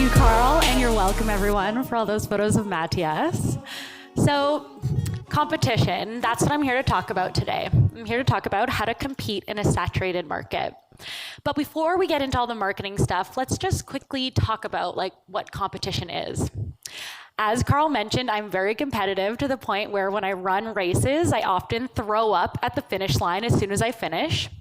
you, Carl, and you're welcome, everyone, for all those photos of Matthias. So, competition, that's what I'm here to talk about today. I'm here to talk about how to compete in a saturated market. But before we get into all the marketing stuff, let's just quickly talk about what competition is. As Carl mentioned, I'm very competitive to the point where when I run races, I often throw up at the finish line as soon as I finish.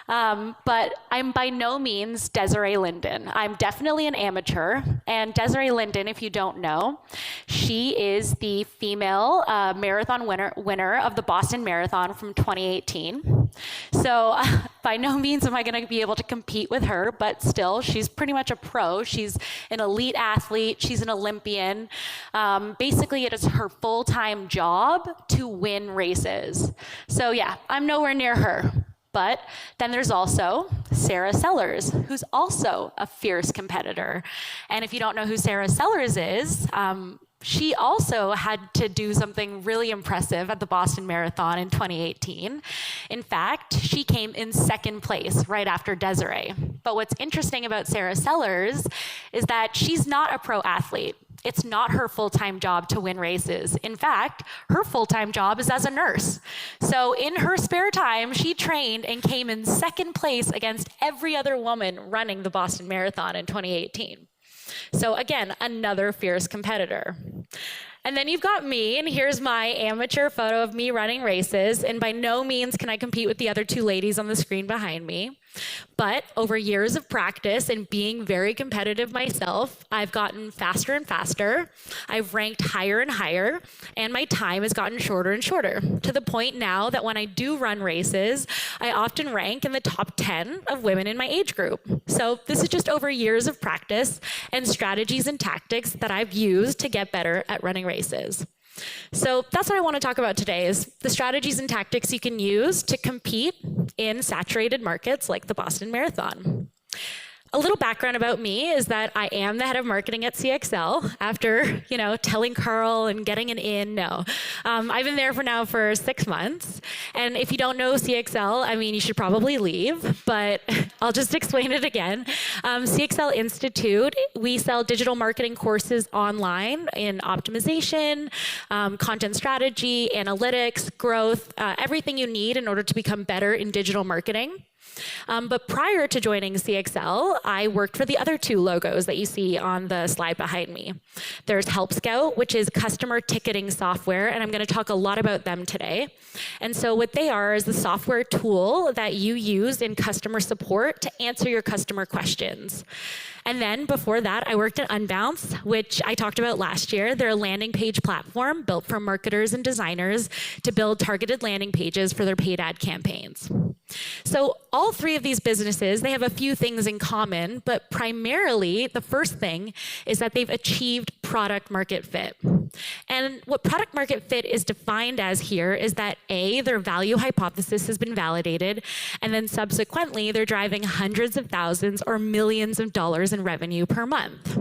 But I'm by no means Desiree Linden. I'm definitely an amateur. And Desiree Linden, if you don't know, she is the female marathon winner of the Boston Marathon from 2018. So by no means am I going to be able to compete with her, but still, she's pretty much a pro. She's an elite athlete. She's an Olympian. Basically, it is her full-time job to win races. So yeah, I'm nowhere near her. But then there's also Sarah Sellars, who's also a fierce competitor. And if you don't know who Sarah Sellars is, she also had to do something really impressive at the Boston Marathon in 2018. In fact, she came in second place right after Desiree. But what's interesting about Sarah Sellars is that she's not a pro athlete. It's not her full-time job to win races. In fact, her full-time job is as a nurse. So in her spare time, she trained and came in second place against every other woman running the Boston Marathon in 2018. So again, another fierce competitor. And then you've got me, and here's my amateur photo of me running races, and by no means can I compete with the other two ladies on the screen behind me. But over years of practice and being very competitive myself, I've gotten faster and faster, I've ranked higher and higher, and my time has gotten shorter and shorter, to the point now that when I do run races, I often rank in the top 10 of women in my age group. So this is just over years of practice and strategies and tactics that I've used to get better at running races. So that's what I want to talk about today, is the strategies and tactics you can use to compete in saturated markets like the Boston Marathon. A little background about me is that I am the head of marketing at CXL after, telling Carl and getting an in. No, I've been there for 6 months. And if you don't know CXL, you should probably leave, but I'll just explain it again. CXL Institute, we sell digital marketing courses online in optimization, content strategy, analytics, growth, everything you need in order to become better in digital marketing. But prior to joining CXL, I worked for the other two logos that you see on the slide behind me. There's Help Scout, which is customer ticketing software, and I'm going to talk a lot about them today. And so what they are is the software tool that you use in customer support to answer your customer questions. And then before that, I worked at Unbounce, which I talked about last year. They're a landing page platform built for marketers and designers to build targeted landing pages for their paid ad campaigns. So all three of these businesses, they have a few things in common, but primarily the first thing is that they've achieved product market fit. And what product market fit is defined as here is that A, their value hypothesis has been validated, and then subsequently they're driving hundreds of thousands or millions of dollars in revenue per month.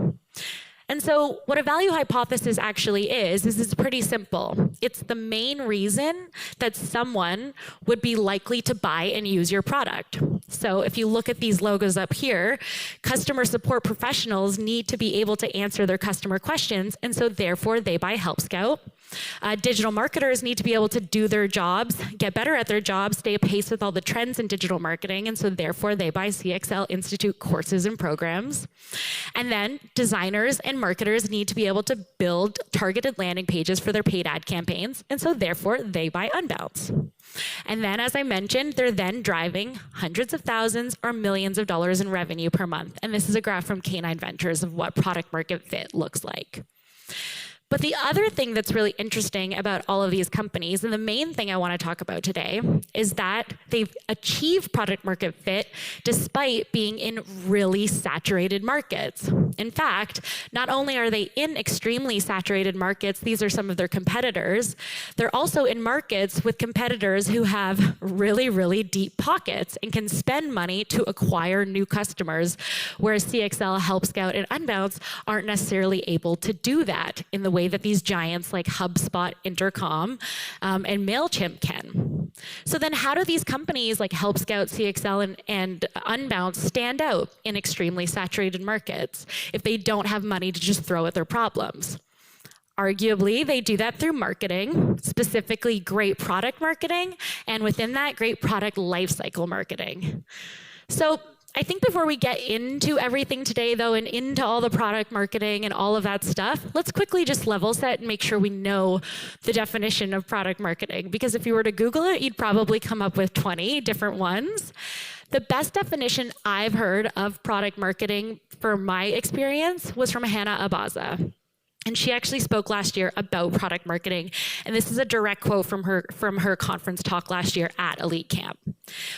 And so what a value hypothesis actually is it's pretty simple. It's the main reason that someone would be likely to buy and use your product. So if you look at these logos up here, customer support professionals need to be able to answer their customer questions, and so therefore they buy Help Scout. Digital marketers need to be able to do their jobs, get better at their jobs, stay apace with all the trends in digital marketing, and so therefore they buy CXL Institute courses and programs. And then designers and marketers need to be able to build targeted landing pages for their paid ad campaigns, and so therefore they buy Unbounce. And then, as I mentioned, they're then driving hundreds of thousands or millions of dollars in revenue per month. And this is a graph from K9 Ventures of what product market fit looks like. But the other thing that's really interesting about all of these companies, and the main thing I want to talk about today, is that they've achieved product market fit despite being in really saturated markets. In fact, not only are they in extremely saturated markets, these are some of their competitors, they're also in markets with competitors who have really, really deep pockets and can spend money to acquire new customers, whereas CXL, Help Scout, and Unbounce aren't necessarily able to do that in the way that these giants like HubSpot, Intercom, and MailChimp can. So then how do these companies like Help Scout, CXL, and Unbound stand out in extremely saturated markets if they don't have money to just throw at their problems? Arguably, they do that through marketing, specifically great product marketing, and within that, great product lifecycle marketing. So I think before we get into everything today, though, and into all the product marketing and all of that stuff, let's quickly just level set and make sure we know the definition of product marketing. Because if you were to Google it, you'd probably come up with 20 different ones. The best definition I've heard of product marketing, for my experience, was from Hannah Abaza. And she actually spoke last year about product marketing. And this is a direct quote from her conference talk last year at Elite Camp.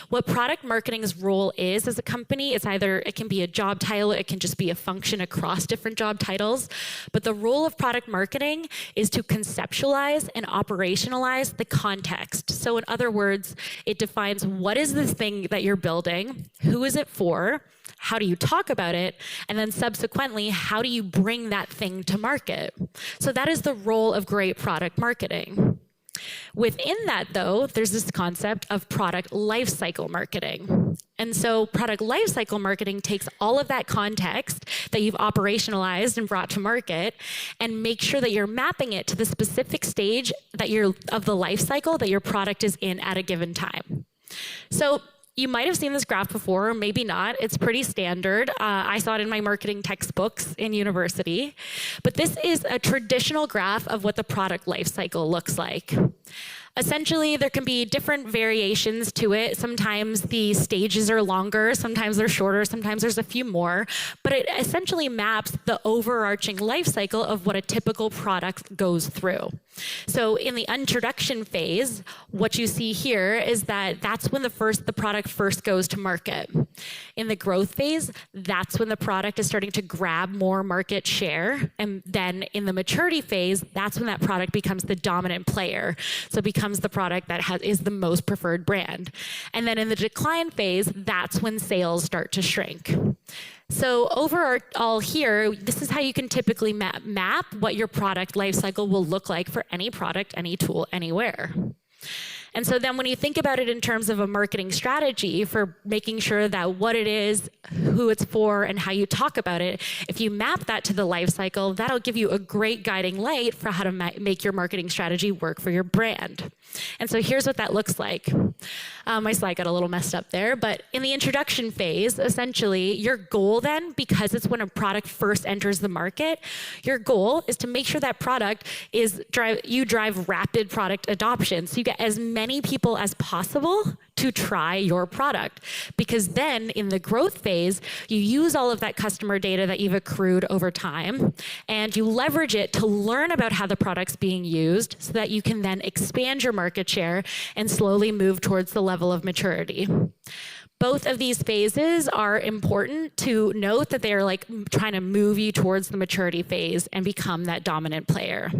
What product marketing's role is as a company, it can be a job title, it can just be a function across different job titles. But the role of product marketing is to conceptualize and operationalize the context. So in other words, it defines what is this thing that you're building, who is it for, how do you talk about it, and then subsequently, how do you bring that thing to market? So that is the role of great product marketing. Within that, though, there's this concept of product lifecycle marketing. And so product lifecycle marketing takes all of that context that you've operationalized and brought to market and make sure that you're mapping it to the specific stage of the life cycle that your product is in at a given time. So you might have seen this graph before, or maybe not. It's pretty standard. I saw it in my marketing textbooks in university. But this is a traditional graph of what the product lifecycle looks like. Essentially, there can be different variations to it. Sometimes the stages are longer, sometimes they're shorter, sometimes there's a few more. But it essentially maps the overarching life cycle of what a typical product goes through. So in the introduction phase, what you see here is that that's when the product first goes to market. In the growth phase, that's when the product is starting to grab more market share. And then in the maturity phase, that's when that product becomes the dominant player. So it becomes the product that is the most preferred brand. And then in the decline phase, that's when sales start to shrink. So overall here, this is how you can typically map what your product lifecycle will look like for any product, any tool, anywhere. And so then when you think about it in terms of a marketing strategy for making sure that what it is, who it's for, and how you talk about it, if you map that to the life cycle, that'll give you a great guiding light for how to make your marketing strategy work for your brand. And so here's what that looks like. My slide got a little messed up there, but in the introduction phase, essentially, your goal then, because it's when a product first enters the market, your goal is to make sure that product you drive rapid product adoption. So you get as many people as possible to try your product. Because then in the growth phase, you use all of that customer data that you've accrued over time, and you leverage it to learn about how the product's being used so that you can then expand your market share and slowly move towards the level of maturity. Both of these phases are important to note that they're like trying to move you towards the maturity phase and become that dominant player.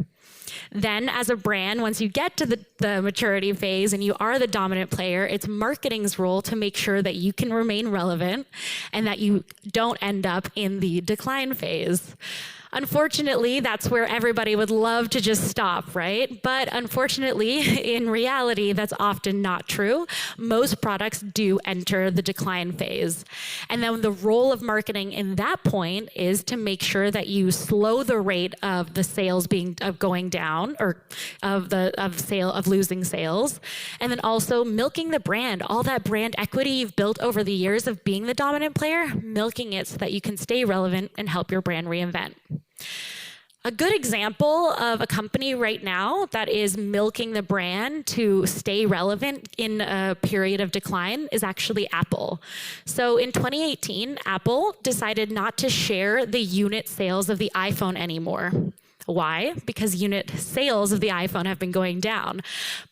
Then as a brand, once you get to the maturity phase and you are the dominant player, it's marketing's role to make sure that you can remain relevant and that you don't end up in the decline phase. Unfortunately, that's where everybody would love to just stop, right? But unfortunately, in reality, that's often not true. Most products do enter the decline phase. And then the role of marketing in that point is to make sure that you slow the rate of the sales going down, or of losing sales. And then also milking the brand, all that brand equity you've built over the years of being the dominant player, milking it so that you can stay relevant and help your brand reinvent. A good example of a company right now that is milking the brand to stay relevant in a period of decline is actually Apple. So in 2018, Apple decided not to share the unit sales of the iPhone anymore. Why? Because unit sales of the iPhone have been going down.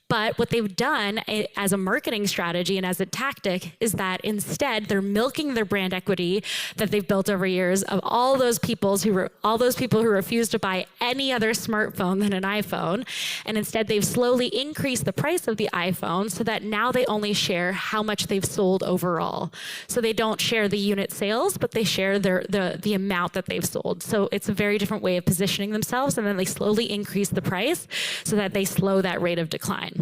But what they've done as a marketing strategy and as a tactic is that instead they're milking their brand equity that they've built over years of all those people who refuse to buy any other smartphone than an iPhone. And instead they've slowly increased the price of the iPhone so that now they only share how much they've sold overall. So they don't share the unit sales, but they share the amount that they've sold. So it's a very different way of positioning themselves, and then they slowly increase the price so that they slow that rate of decline.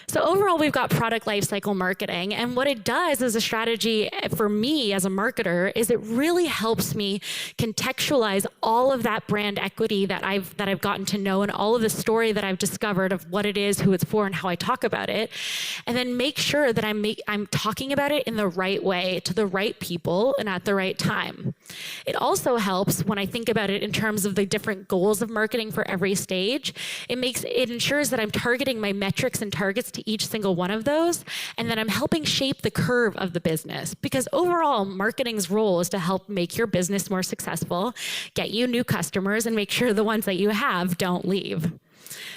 So overall, we've got product lifecycle marketing, and what it does as a strategy for me as a marketer is it really helps me contextualize all of that brand equity that I've gotten to know and all of the story that I've discovered of what it is, who it's for, and how I talk about it, and then make sure that I'm talking about it in the right way to the right people and at the right time. It also helps when I think about it in terms of the different goals of marketing for every stage. It ensures that I'm targeting my metrics and targets to each single one of those, and then I'm helping shape the curve of the business. Because overall, marketing's role is to help make your business more successful, get you new customers, and make sure the ones that you have don't leave.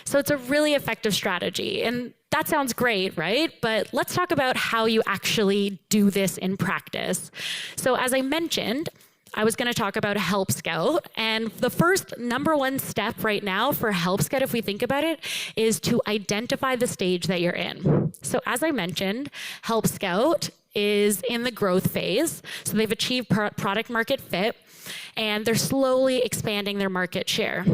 So it's a really effective strategy. And that sounds great, right? But let's talk about how you actually do this in practice. So as I mentioned, I was going to talk about Help Scout, and the first number one step right now for Help Scout, if we think about it, is to identify the stage that you're in. So as I mentioned, Help Scout is in the growth phase. So they've achieved product market fit, and they're slowly expanding their market share.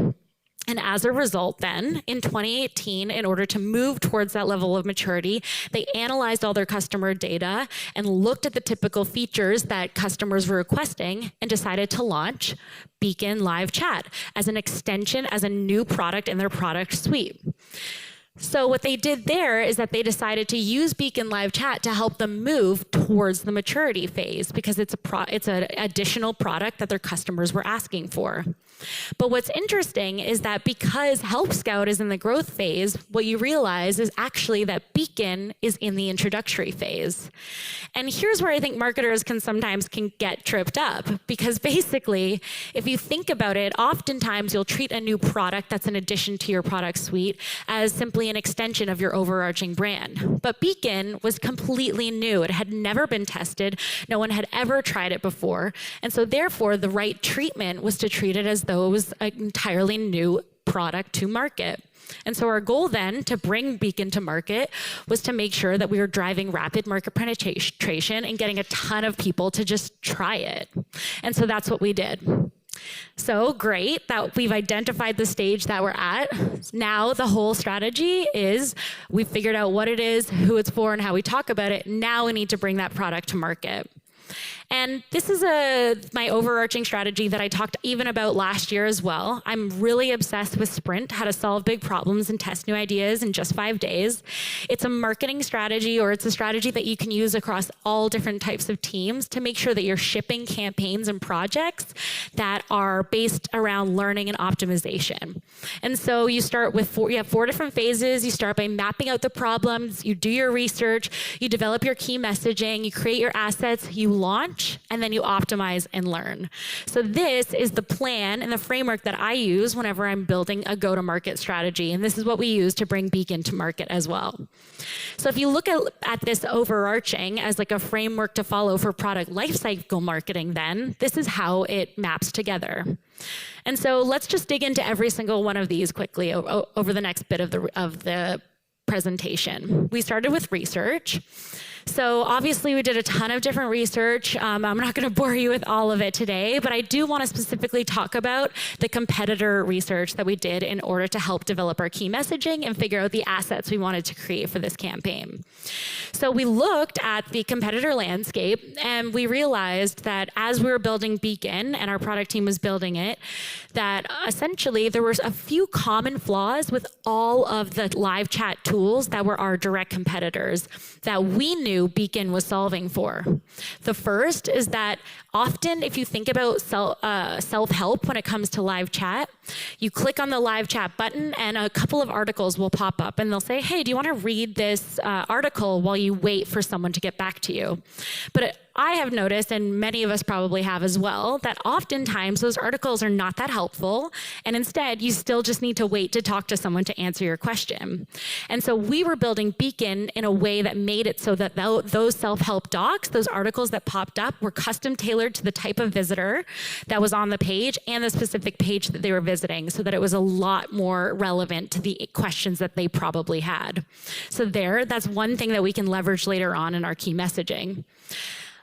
And as a result then, in 2018, in order to move towards that level of maturity, they analyzed all their customer data and looked at the typical features that customers were requesting and decided to launch Beacon Live Chat as an extension, as a new product in their product suite. So what they did there is that they decided to use Beacon Live Chat to help them move towards the maturity phase because it's an additional product that their customers were asking for. But what's interesting is that because Help Scout is in the growth phase, what you realize is actually that Beacon is in the introductory phase. And here's where I think marketers can sometimes get tripped up, because basically, if you think about it, oftentimes you'll treat a new product that's an addition to your product suite as simply an extension of your overarching brand. But Beacon was completely new. It had never been tested. No one had ever tried it before. And so therefore, the right treatment was to treat it as though it was an entirely new product to market. And so our goal then to bring Beacon to market was to make sure that we were driving rapid market penetration and getting a ton of people to just try it. And so that's what we did. So great that we've identified the stage that we're at. Now the whole strategy is we've figured out what it is, who it's for, and how we talk about it. Now we need to bring that product to market. And this is my overarching strategy that I talked even about last year as well. I'm really obsessed with Sprint, how to solve big problems and test new ideas in just 5 days. It's a marketing strategy, or it's a strategy that you can use across all different types of teams to make sure that you're shipping campaigns and projects that are based around learning and optimization. And so you start with you have 4 different phases. You start by mapping out the problems, you do your research, you develop your key messaging, you create your assets, you launch, and then you optimize and learn. So this is the plan and the framework that I use whenever I'm building a go-to-market strategy. And this is what we use to bring Beacon to market as well. So if you look at this overarching as like a framework to follow for product lifecycle marketing, then this is how it maps together. And so let's just dig into every single one of these quickly over the next bit of the presentation. We started with research. So obviously we did a ton of different research. I'm not going to bore you with all of it today, but I do want to specifically talk about the competitor research that we did in order to help develop our key messaging and figure out the assets we wanted to create for this campaign. So we looked at the competitor landscape, and we realized that as we were building Beacon and our product team was building it, that essentially there were a few common flaws with all of the live chat tools that were our direct competitors that we knew Beacon was solving for. The first is that often if you think about self-help when it comes to live chat, you click on the live chat button and a couple of articles will pop up and they'll say, hey, do you want to read this article while you wait for someone to get back to you? But I have noticed, and many of us probably have as well, that oftentimes those articles are not that helpful, and instead you still just need to wait to talk to someone to answer your question. And so we were building Beacon in a way that made it so that those self-help docs, those articles that popped up, were custom tailored to the type of visitor that was on the page and the specific page that they were visiting, so that it was a lot more relevant to the questions that they probably had. So that's one thing that we can leverage later on in our key messaging.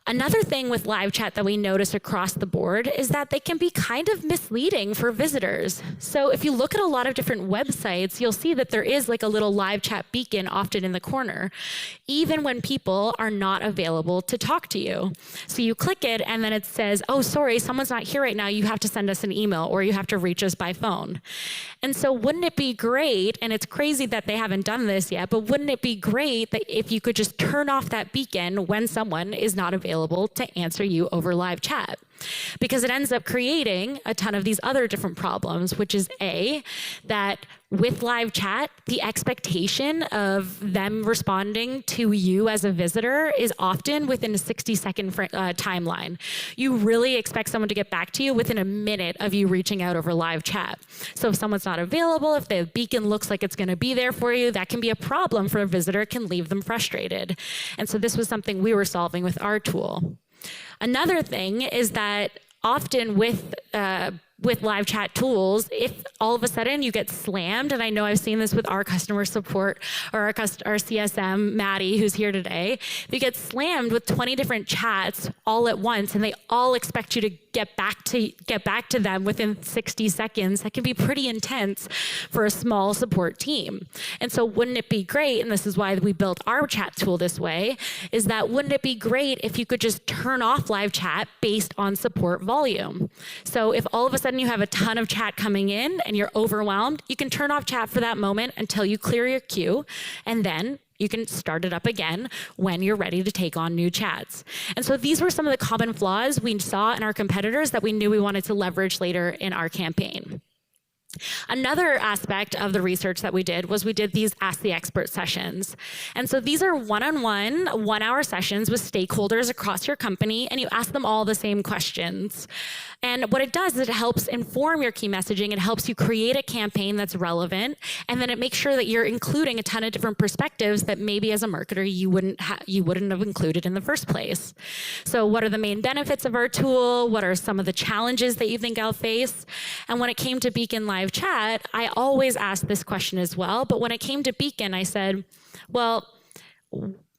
Another thing with live chat that we notice across the board is that they can be kind of misleading for visitors. So if you look at a lot of different websites, you'll see that there is like a little live chat beacon often in the corner, even when people are not available to talk to you. So you click it and then it says, oh, sorry, someone's not here right now. You have to send us an email or you have to reach us by phone. And so wouldn't it be great, and it's crazy that they haven't done this yet, but wouldn't it be great that if you could just turn off that beacon when someone is not available to answer you over live chat? Because it ends up creating a ton of these other different problems, which is that with live chat, the expectation of them responding to you as a visitor is often within a 60-second timeline. You really expect someone to get back to you within a minute of you reaching out over live chat. So if someone's not available, if the beacon looks like it's going to be there for you, that can be a problem for a visitor. It can leave them frustrated. And so this was something we were solving with our tool. Another thing is that often with live chat tools, if all of a sudden you get slammed, and I know I've seen this with our customer support or our CSM, Maddie, who's here today, if you get slammed with 20 different chats all at once and they all expect you to get back to them within 60 seconds, that can be pretty intense for a small support team. And so wouldn't it be great, and this is why we built our chat tool this way, is that wouldn't it be great if you could just turn off live chat based on support volume? So if all of a sudden you have a ton of chat coming in and you're overwhelmed, you can turn off chat for that moment until you clear your queue, and then you can start it up again when you're ready to take on new chats. And so these were some of the common flaws we saw in our competitors that we knew we wanted to leverage later in our campaign. Another aspect of the research that we did was we did these Ask the Expert sessions. And so these are one-on-one, 1-hour sessions with stakeholders across your company, and you ask them all the same questions. And what it does is it helps inform your key messaging. It helps you create a campaign that's relevant, and then it makes sure that you're including a ton of different perspectives that maybe as a marketer you wouldn't have included in the first place. So what are the main benefits of our tool? What are some of the challenges that you think I'll face? And when it came to Beacon Live Chat, I always asked this question as well, but when it came to Beacon, I said, well,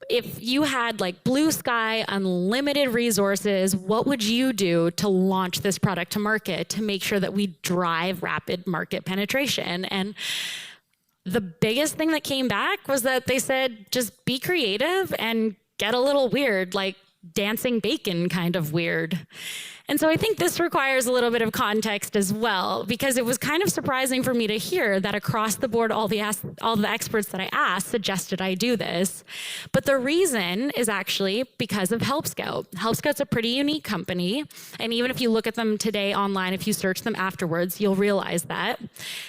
if you had like blue sky, unlimited resources, what would you do to launch this product to market to make sure that we drive rapid market penetration? And the biggest thing that came back was that they said, just be creative and get a little weird, like dancing bacon kind of weird. And so I think this requires a little bit of context as well, because it was kind of surprising for me to hear that across the board, all the experts that I asked suggested I do this. But the reason is actually because of Help Scout. Help Scout's a pretty unique company. And even if you look at them today online, if you search them afterwards, you'll realize that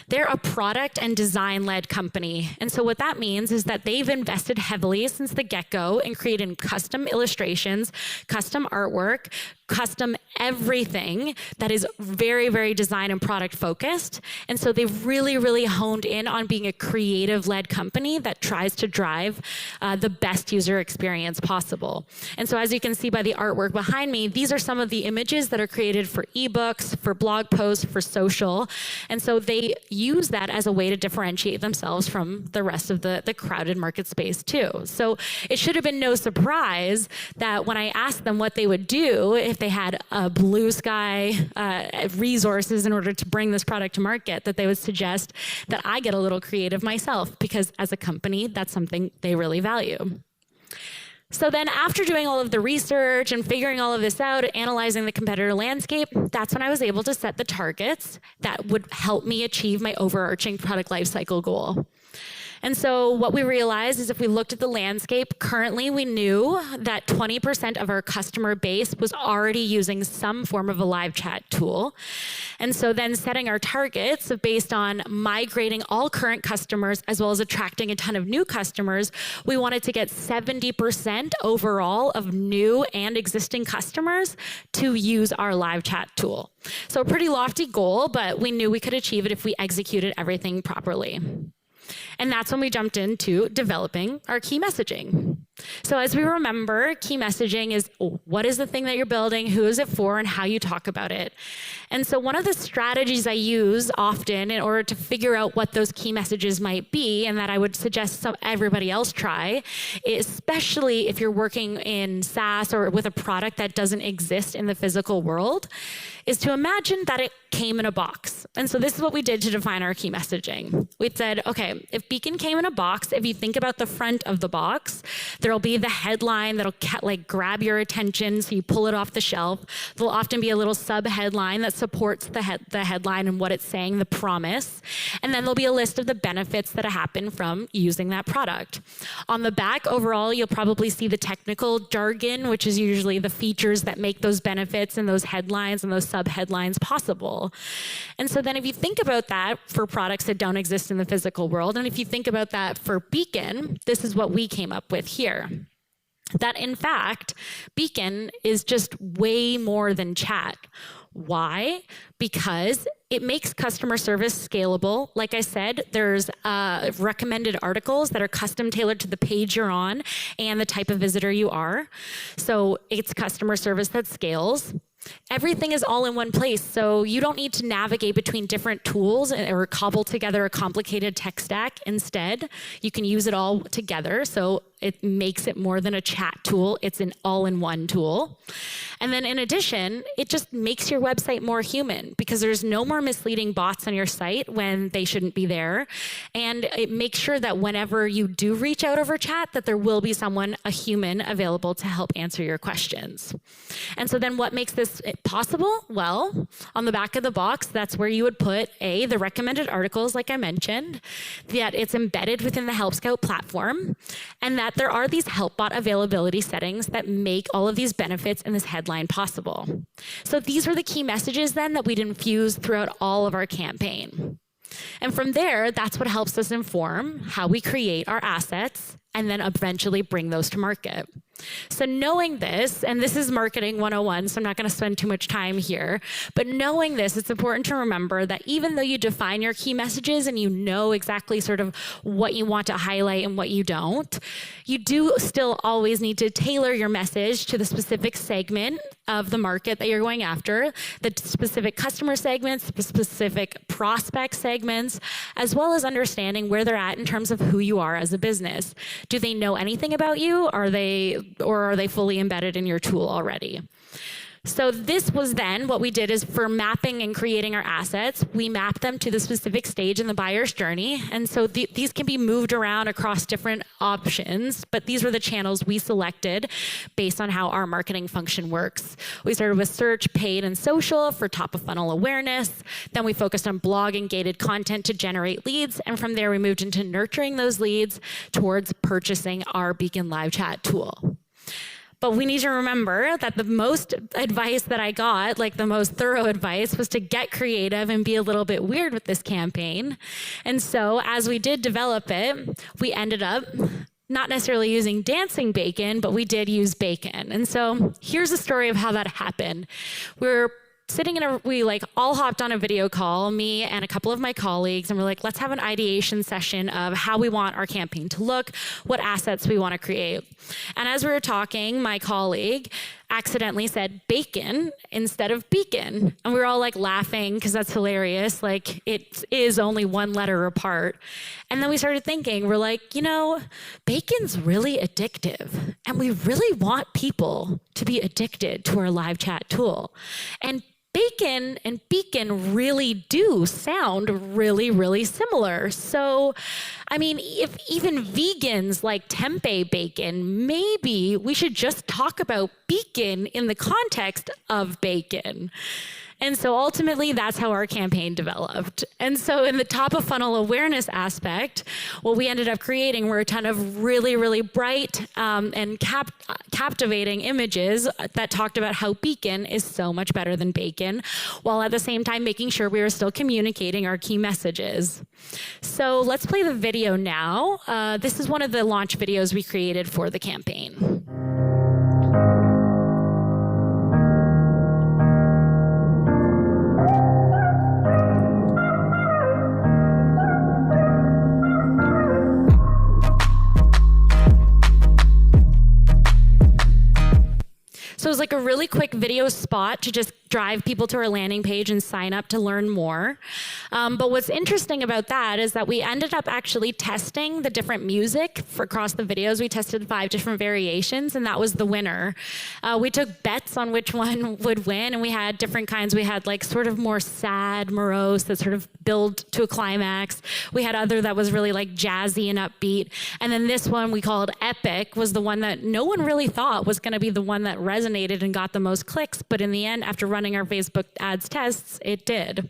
they're a product and design-led company. And so what that means is that they've invested heavily since the get-go in creating custom illustrations, custom artwork, custom everything that is very, very design and product focused. And so they've really, really honed in on being a creative-led company that tries to drive the best user experience possible. And so as you can see by the artwork behind me, these are some of the images that are created for ebooks, for blog posts, for social. And so they use that as a way to differentiate themselves from the rest of the crowded market space too. So it should have been no surprise that when I asked them what they would do if they had a blue sky resources in order to bring this product to market, that they would suggest that I get a little creative myself, because as a company, that's something they really value. So then after doing all of the research and figuring all of this out, analyzing the competitor landscape, that's when I was able to set the targets that would help me achieve my overarching product lifecycle goal. And so what we realized is if we looked at the landscape, currently we knew that 20% of our customer base was already using some form of a live chat tool. And so then setting our targets based on migrating all current customers as well as attracting a ton of new customers, we wanted to get 70% overall of new and existing customers to use our live chat tool. So a pretty lofty goal, but we knew we could achieve it if we executed everything properly. And that's when we jumped into developing our key messaging. So as we remember, key messaging is what is the thing that you're building, who is it for, and how you talk about it. And so one of the strategies I use often in order to figure out what those key messages might be, and that I would suggest everybody else try, especially if you're working in SaaS or with a product that doesn't exist in the physical world, is to imagine that it came in a box. And so this is what we did to define our key messaging. We said, okay, if Beacon came in a box, if you think about the front of the box, there'll be the headline that'll grab your attention, so you pull it off the shelf. There'll often be a little sub-headline that supports the headline and what it's saying, the promise. And then there'll be a list of the benefits that happen from using that product. On the back, overall, you'll probably see the technical jargon, which is usually the features that make those benefits and those headlines and those sub-headlines possible. And so then if you think about that for products that don't exist in the physical world, and if you think about that for Beacon, this is what we came up with here. That in fact, Beacon is just way more than chat. Why? Because it makes customer service scalable. Like I said, there's recommended articles that are custom tailored to the page you're on and the type of visitor you are. So it's customer service that scales. Everything is all in one place, so you don't need to navigate between different tools or cobble together a complicated tech stack. Instead, you can use it all together, so it makes it more than a chat tool. It's an all-in-one tool. And then in addition, it just makes your website more human because there's no more misleading bots on your site when they shouldn't be there. And it makes sure that whenever you do reach out over chat, that there will be someone, a human, available to help answer your questions. And so then what makes this possible? Well, on the back of the box, that's where you would put the recommended articles, like I mentioned, that it's embedded within the Help Scout platform, and that there are these HelpBot availability settings that make all of these benefits in this headline possible. So these were the key messages then that we'd infuse throughout all of our campaign. And from there, that's what helps us inform how we create our assets and then eventually bring those to market. So knowing this, and this is marketing 101, so I'm not going to spend too much time here, but knowing this, it's important to remember that even though you define your key messages and you know exactly sort of what you want to highlight and what you don't, you do still always need to tailor your message to the specific segment of the market that you're going after, the specific customer segments, the specific prospect segments, as well as understanding where they're at in terms of who you are as a business. Do they know anything about you? Or are they fully embedded in your tool already? So this was then what we did is for mapping and creating our assets, we mapped them to the specific stage in the buyer's journey. And so these can be moved around across different options, but these were the channels we selected based on how our marketing function works. We started with search, paid, and social for top of funnel awareness. Then we focused on blog and gated content to generate leads. And from there, we moved into nurturing those leads towards purchasing our Beacon Live Chat tool. But we need to remember that the most advice that I got, like the most thorough advice, was to get creative and be a little bit weird with this campaign. And so as we did develop it, we ended up not necessarily using dancing bacon, but we did use bacon. And so here's the story of how that happened. We all hopped on a video call, me and a couple of my colleagues, and we're like, let's have an ideation session of how we want our campaign to look, what assets we want to create. And as we were talking, my colleague accidentally said bacon instead of beacon. And we were all like laughing because that's hilarious. Like it is only one letter apart. And then we started thinking, we're like, bacon's really addictive. And we really want people to be addicted to our live chat tool. And bacon and beacon really do sound really, really similar. So, if even vegans like tempeh bacon, maybe we should just talk about beacon in the context of bacon. And so ultimately, that's how our campaign developed. And so in the top of funnel awareness aspect, what we ended up creating were a ton of really, really bright and captivating images that talked about how Beacon is so much better than bacon, while at the same time making sure we were still communicating our key messages. So let's play the video now. This is one of the launch videos we created for the campaign. So it was like a really quick video spot to just drive people to our landing page and sign up to learn more. But what's interesting about that is that we ended up actually testing the different music across the videos. We tested 5 different variations, and that was the winner. We took bets on which one would win, and we had different kinds. We had like sort of more sad, morose, that sort of build to a climax. We had other that was really like jazzy and upbeat. And then this one we called Epic was the one that no one really thought was going to be the one that resonated and got the most clicks, but in the end, after running our Facebook ads tests, it did.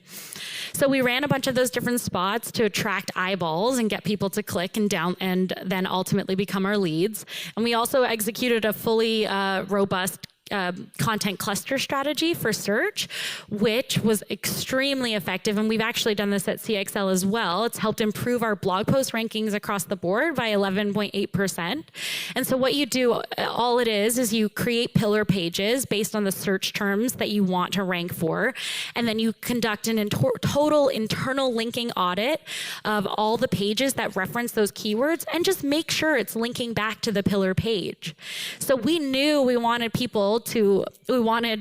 So we ran a bunch of those different spots to attract eyeballs and get people to click and then ultimately become our leads. And we also executed a fully robust content cluster strategy for search, which was extremely effective. And we've actually done this at CXL as well. It's helped improve our blog post rankings across the board by 11.8%. And so what you do, all it is you create pillar pages based on the search terms that you want to rank for. And then you conduct an total internal linking audit of all the pages that reference those keywords and just make sure it's linking back to the pillar page. So we knew we wanted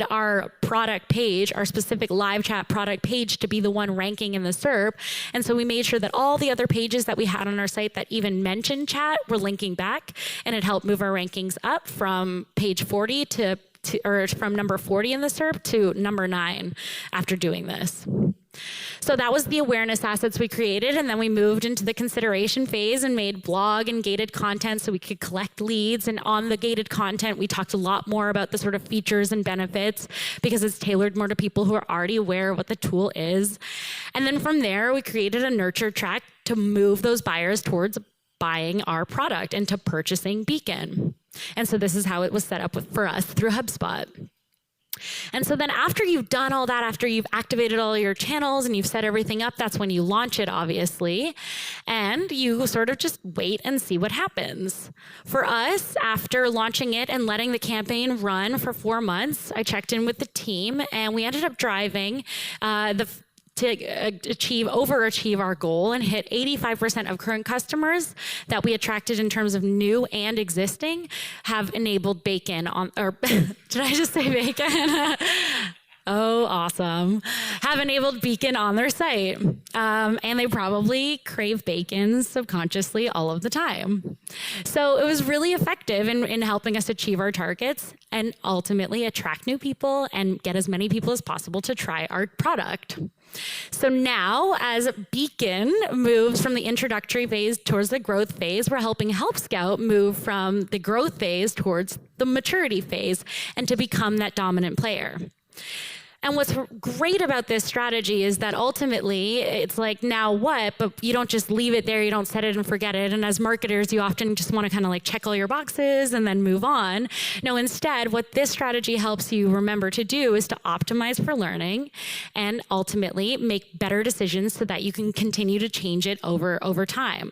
our product page, our specific live chat product page, to be the one ranking in the SERP. And so we made sure that all the other pages that we had on our site that even mentioned chat were linking back, and it helped move our rankings up from page 40 or from number 40 in the SERP to number 9 after doing this. So that was the awareness assets we created, and then we moved into the consideration phase and made blog and gated content so we could collect leads. And on the gated content, we talked a lot more about the sort of features and benefits because it's tailored more to people who are already aware of what the tool is. And then from there, we created a nurture track to move those buyers towards buying our product and to purchasing Beacon. And so this is how it was set up for us through HubSpot. And so then after you've done all that, after you've activated all your channels and you've set everything up, that's when you launch it, obviously. And you sort of just wait and see what happens. For us, after launching it and letting the campaign run for 4 months, I checked in with the team and we ended up driving to overachieve our goal and hit 85% of current customers that we attracted in terms of new and existing have enabled bacon on, or did I just say bacon? Oh, awesome. Have enabled Beacon on their site. And they probably crave bacon subconsciously all of the time. So it was really effective in helping us achieve our targets and ultimately attract new people and get as many people as possible to try our product. So now, as Beacon moves from the introductory phase towards the growth phase, we're helping Help Scout move from the growth phase towards the maturity phase and to become that dominant player. And what's great about this strategy is that ultimately it's like, now what? But you don't just leave it there. You don't set it and forget it. And as marketers, you often just want to kind of like check all your boxes and then move on. No, instead, what this strategy helps you remember to do is to optimize for learning and ultimately make better decisions so that you can continue to change it over time.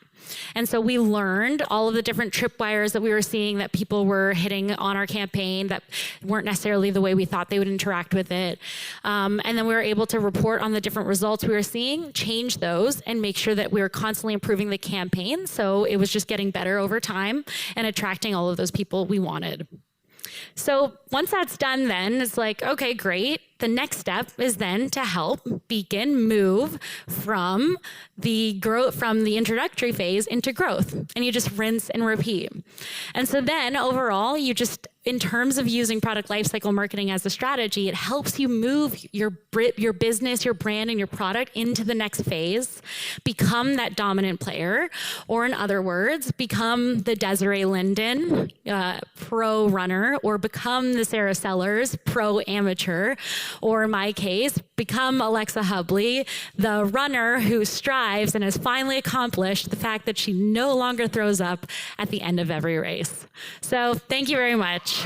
And so we learned all of the different tripwires that we were seeing that people were hitting on our campaign that weren't necessarily the way we thought they would interact with it. And then we were able to report on the different results we were seeing, change those, and make sure that we were constantly improving the campaign. So it was just getting better over time and attracting all of those people we wanted. So once that's done, then it's like, okay, great. The next step is then to help Beacon move from the introductory phase into growth. And you just rinse and repeat. And so then overall, you just, in terms of using product lifecycle marketing as a strategy, it helps you move your business, your brand, and your product into the next phase, become that dominant player, or in other words, become the Desiree Linden pro runner, or become the Sarah Sellars pro amateur, or in my case, become Alexa Hubley, the runner who strives and has finally accomplished the fact that she no longer throws up at the end of every race. So thank you very much.